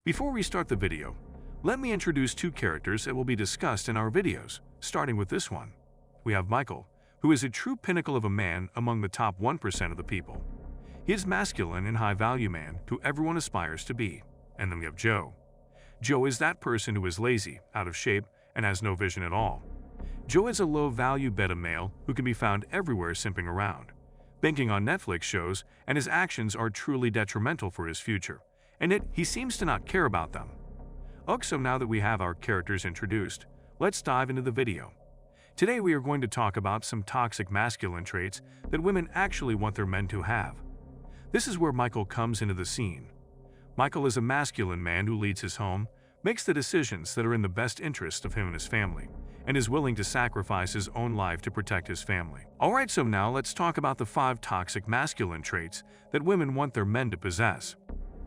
Before we start the video, let me introduce two characters that will be discussed in our videos, starting with this one. We have Michael, who is a true pinnacle of a man among the top 1% of the people. He is masculine and high-value man who everyone aspires to be. And then we have Joe. Joe is that person who is lazy, out of shape, and has no vision at all. Joe is a low-value beta male who can be found everywhere simping around, banking on Netflix shows, and his actions are truly detrimental for his future, and yet he seems to not care about them. So now that we have our characters introduced, let's dive into the video. Today we are going to talk about some toxic masculine traits that women actually want their men to have. This is where Michael comes into the scene. Michael is a masculine man who leads his home, makes the decisions that are in the best interest of him and his family, and is willing to sacrifice his own life to protect his family. Alright, so now let's talk about the 5 toxic masculine traits that women want their men to possess.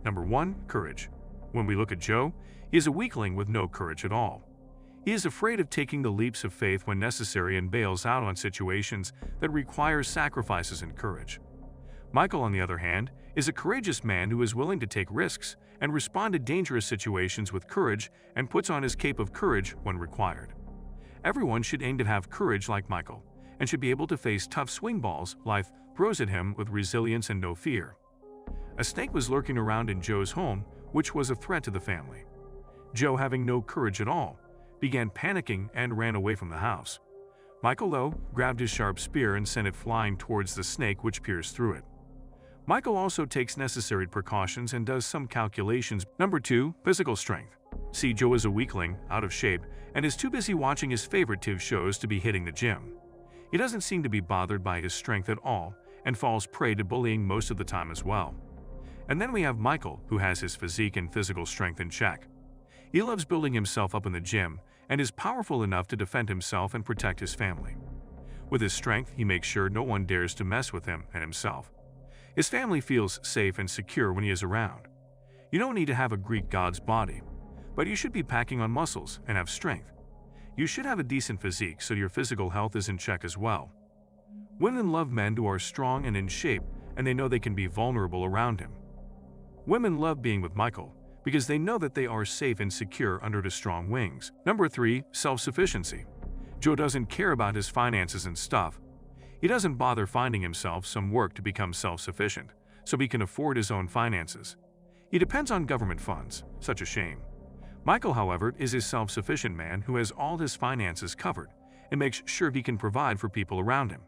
Number 1. Courage. When we look at Joe, he is a weakling with no courage at all. He is afraid of taking the leaps of faith when necessary and bails out on situations that require sacrifices and courage. Michael, on the other hand, is a courageous man who is willing to take risks and respond to dangerous situations with courage and puts on his cape of courage when required. Everyone should aim to have courage like Michael and should be able to face tough swing balls life throws at him with resilience and no fear. A snake was lurking around in Joe's home, which was a threat to the family. Joe, having no courage at all, began panicking and ran away from the house. Michael, though, grabbed his sharp spear and sent it flying towards the snake, which pierced through it. Michael also takes necessary precautions and does some calculations. Number 2. Physical strength. See, Joe is a weakling, out of shape, and is too busy watching his favorite TV shows to be hitting the gym. He doesn't seem to be bothered by his strength at all and falls prey to bullying most of the time as well. And then we have Michael, who has his physique and physical strength in check. He loves building himself up in the gym and is powerful enough to defend himself and protect his family. With his strength, he makes sure no one dares to mess with him and himself. His family feels safe and secure when he is around. You don't need to have a Greek god's body, but you should be packing on muscles and have strength. You should have a decent physique so your physical health is in check as well. Women love men who are strong and in shape, and they know they can be vulnerable around him. Women love being with Michael because they know that they are safe and secure under his strong wings. Number 3. Self-sufficiency. Joe doesn't care about his finances and stuff. He doesn't bother finding himself some work to become self-sufficient, so he can afford his own finances. He depends on government funds. Such a shame. Michael, however, is a self-sufficient man who has all his finances covered and makes sure he can provide for people around him.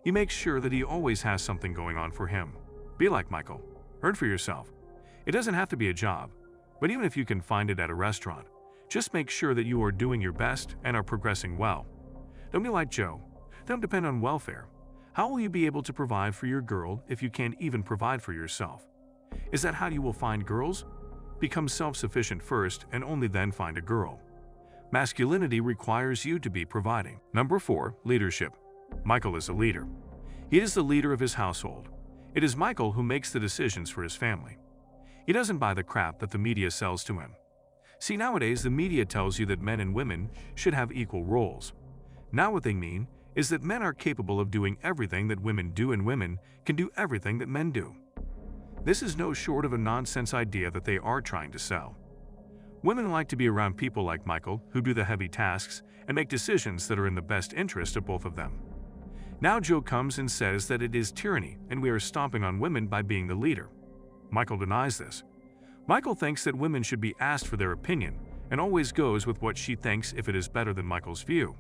He makes sure that he always has something going on for him. Be like Michael. Earn for yourself. It doesn't have to be a job, but even if you can find it at a restaurant, just make sure that you are doing your best and are progressing well. Don't be like Joe. Don't depend on welfare. How will you be able to provide for your girl if you can't even provide for yourself? Is that how you will find girls? Become self-sufficient first and only then find a girl. Masculinity requires you to be providing. Number 4. Leadership. Michael is a leader. He is the leader of his household. It is Michael who makes the decisions for his family. He doesn't buy the crap that the media sells to him. See, nowadays the media tells you that men and women should have equal roles. Now what they mean is that men are capable of doing everything that women do and women can do everything that men do. This is no short of a nonsense idea that they are trying to sell. Women like to be around people like Michael who do the heavy tasks and make decisions that are in the best interest of both of them. Now Joe comes and says that it is tyranny and we are stomping on women by being the leader. Michael denies this. Michael thinks that women should be asked for their opinion and always goes with what she thinks if it is better than Michael's view.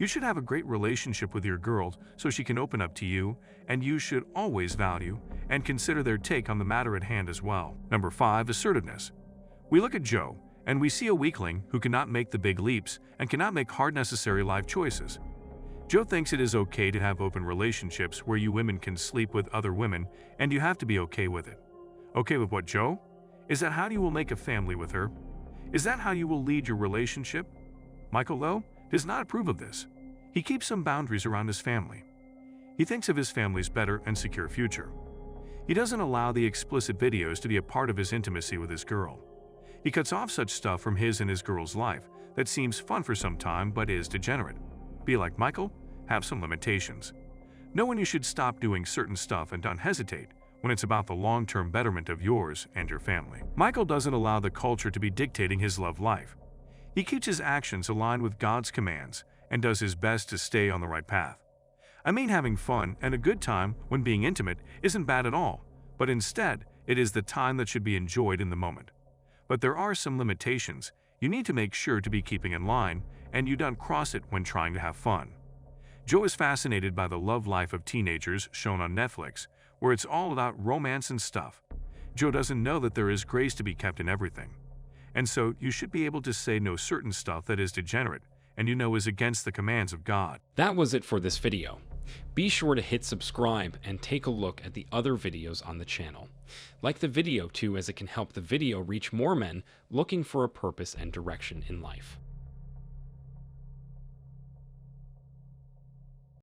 You should have a great relationship with your girl so she can open up to you, and you should always value and consider their take on the matter at hand as well. Number 5. Assertiveness. We look at Joe, and we see a weakling who cannot make the big leaps and cannot make hard necessary life choices. Joe thinks it is okay to have open relationships where you women can sleep with other women, and you have to be okay with it. Okay with what, Joe? Is that how you will make a family with her? Is that how you will lead your relationship? Michael, though, does not approve of this. He keeps some boundaries around his family. He thinks of his family's better and secure future. He doesn't allow the explicit videos to be a part of his intimacy with his girl. He cuts off such stuff from his and his girl's life that seems fun for some time but is degenerate. Be like Michael, have some limitations. Know when you should stop doing certain stuff and don't hesitate when it's about the long-term betterment of yours and your family. Michael doesn't allow the culture to be dictating his love life. He keeps his actions aligned with God's commands and does his best to stay on the right path. I mean, having fun and a good time when being intimate isn't bad at all, but instead, it is the time that should be enjoyed in the moment. But there are some limitations you need to make sure to be keeping in line, and you don't cross it when trying to have fun. Joe is fascinated by the love life of teenagers shown on Netflix, where it's all about romance and stuff. Joe doesn't know that there is grace to be kept in everything. And so you should be able to say no certain stuff that is degenerate and you know is against the commands of God. That was it for this video. Be sure to hit subscribe and take a look at the other videos on the channel. Like the video too, as it can help the video reach more men looking for a purpose and direction in life.